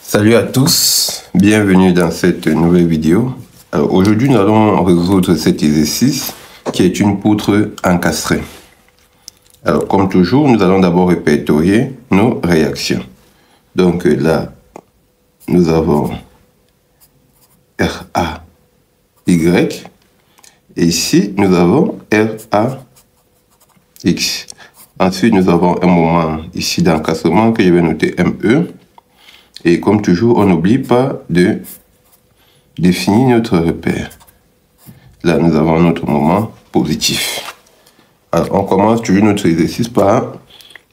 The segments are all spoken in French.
Salut à tous, bienvenue dans cette nouvelle vidéo. Alors aujourd'hui nous allons résoudre cet exercice qui est une poutre encastrée. Alors comme toujours nous allons d'abord répertorier nos réactions. Donc là nous avons RAY et ici nous avons RAX. Ensuite nous avons un moment ici d'encastrement que je vais noter ME. Et comme toujours, on n'oublie pas de définir notre repère. Là, nous avons notre moment positif. Alors, on commence toujours notre exercice par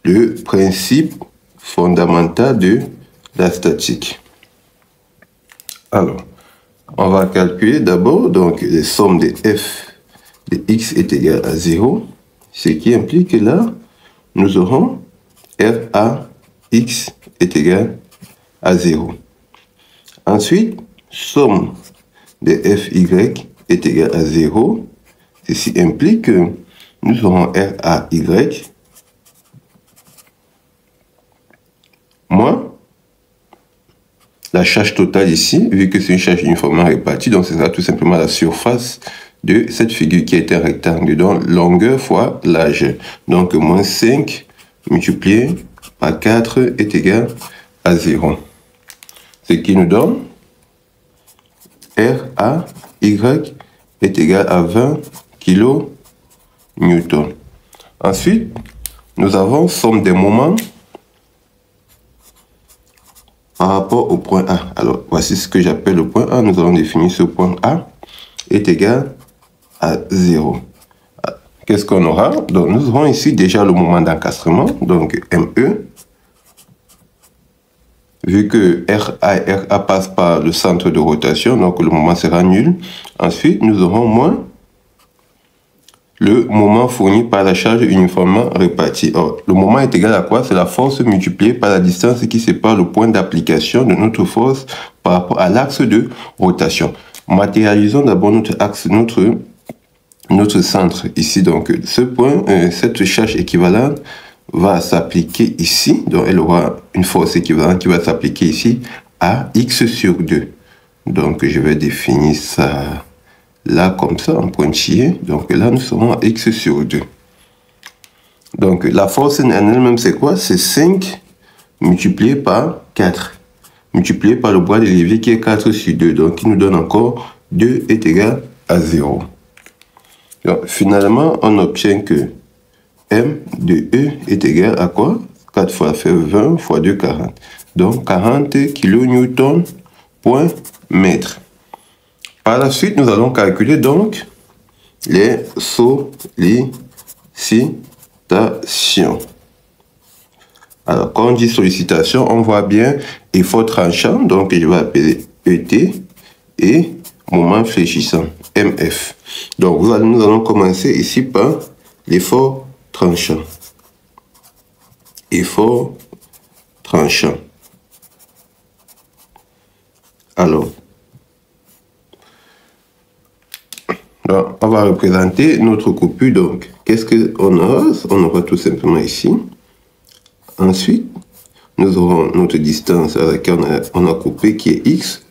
le principe fondamental de la statique. Alors, on va calculer d'abord donc les sommes de f de x est égal à 0, ce qui implique que là, nous aurons RAX est égal à 0. Ensuite, somme de fy est égale à 0. Ceci implique que nous aurons RAY moins la charge totale ici, vu que c'est une charge uniformément répartie, donc ce sera tout simplement la surface de cette figure qui est un rectangle, donc longueur fois largeur. Donc moins 5 multiplié par 4 est égal à 0. Ce qui nous donne RAY est égal à 20 kN. Ensuite, nous avons somme des moments par rapport au point A. Alors, voici ce que j'appelle le point A. Nous allons définir ce point A est égal à 0. Qu'est-ce qu'on aura? Donc, nous aurons ici déjà le moment d'encastrement, donc ME. Vu que RA passe par le centre de rotation, donc le moment sera nul. Ensuite, nous aurons moins le moment fourni par la charge uniformément répartie. Or, le moment est égal à quoi? C'est la force multipliée par la distance qui sépare le point d'application de notre force par rapport à l'axe de rotation. Matérialisons d'abord notre axe, notre centre ici. Donc, ce point, cette charge équivalente va s'appliquer ici, donc elle aura une force équivalente qui va s'appliquer ici à x sur 2. Donc je vais définir ça là comme ça en pointillé. Donc là nous serons à x sur 2. Donc la force en elle-même c'est quoi? C'est 5 multiplié par 4 multiplié par le bras de levier qui est 4 sur 2. Donc qui nous donne encore 2 est égal à 0. Donc finalement on obtient que M de E est égal à quoi? 4 fois fait 20 fois 2, 40. Donc 40 kN point mètre. Par la suite, nous allons calculer donc les sollicitations. Alors, quand on dit sollicitation, on voit bien effort tranchant, donc je vais appeler ET, et moment fléchissant, MF. Donc, nous allons commencer ici par l'effort tranchant. Effort tranchant. Alors, on va représenter notre coupure. Donc, qu'est-ce qu'on aura? On aura tout simplement ici. Ensuite, nous aurons notre distance à laquelle on a coupé qui est X.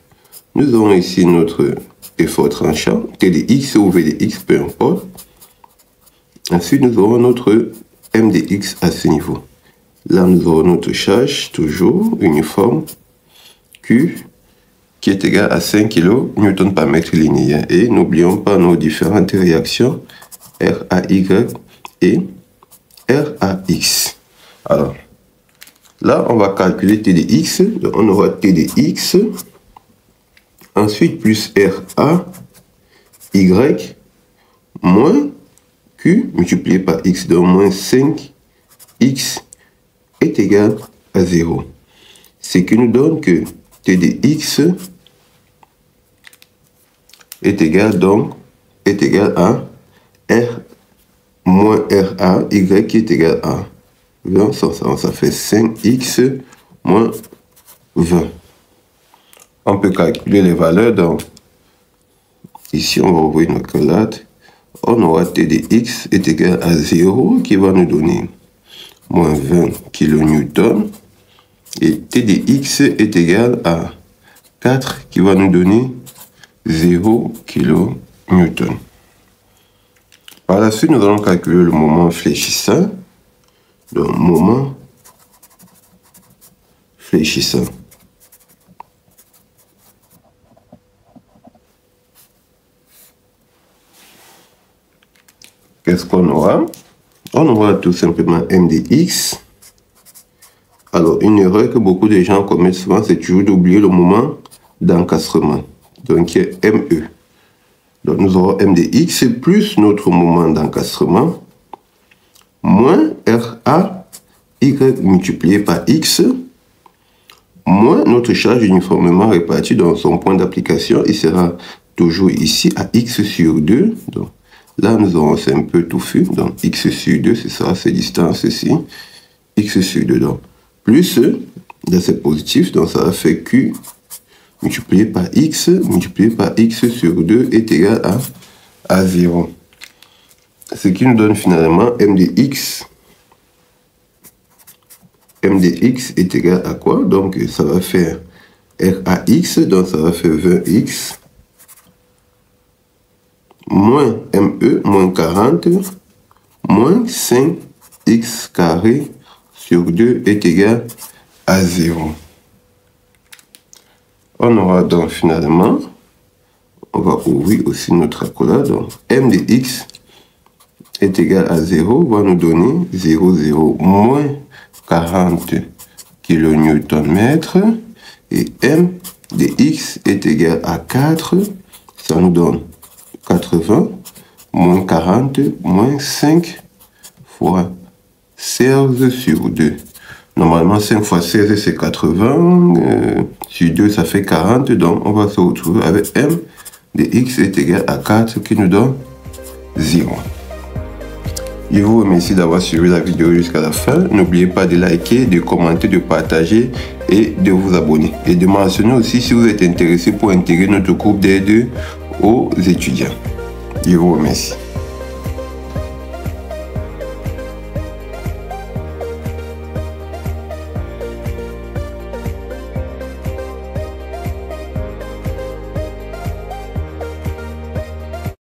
Nous aurons ici notre effort tranchant, T de X ou V de X, peu importe. Ensuite, nous aurons notre M de X à ce niveau. Là, nous aurons notre charge, toujours uniforme, Q, qui est égal à 5 kN par mètre linéaire. Et n'oublions pas nos différentes réactions, RAY et RAX. Alors, là, on va calculer T de X. Donc, on aura T de X, ensuite plus RAY, moins Q multiplié par X, donc moins 5X est égal à 0. Ce qui nous donne que T de X est égal à R moins RAY qui est égal à 20. Ça fait 5X moins 20. On peut calculer les valeurs. Donc, ici, on va ouvrir notre calculatrice. On aura T de X est égal à 0 qui va nous donner moins 20 kN Et T de x est égal à 4 qui va nous donner 0 kN. Par la suite, nous allons calculer le moment fléchissant. Donc, moment fléchissant. Qu'est-ce qu'on aura? On aura tout simplement m de x. Alors, une erreur que beaucoup de gens commettent souvent, c'est toujours d'oublier le moment d'encastrement. Donc, il y a ME. Donc, nous aurons m de x plus notre moment d'encastrement moins RA y multiplié par x moins notre charge uniformément répartie dans son point d'application. Il sera toujours ici à x sur 2. Donc, là, nous aurons un peu touffu. Donc, x sur 2, ce sera ces distances-ci. X sur 2. Donc, plus, là c'est positif, donc ça va faire Q multiplié par X sur 2 est égal à 0. Ce qui nous donne finalement M de X. M de X est égal à quoi? Donc ça va faire RAX, donc ça va faire 20X moins ME moins 40 moins 5X carré sur 2 est égal à 0. On aura donc finalement, on va ouvrir aussi notre accolade, donc m de x est égal à 0, va nous donner 0,0 moins 40 kN, et m de x est égal à 4, ça nous donne 80 moins 40 moins 5 fois 16 sur 2. Normalement, 5 fois 16, c'est 80. Sur 2, ça fait 40. Donc, on va se retrouver avec m de x est égal à 4 qui nous donne 0. Je vous remercie d'avoir suivi la vidéo jusqu'à la fin. N'oubliez pas de liker, de commenter, de partager et de vous abonner. Et de mentionner aussi si vous êtes intéressé pour intégrer notre groupe d'aide aux étudiants. Je vous remercie.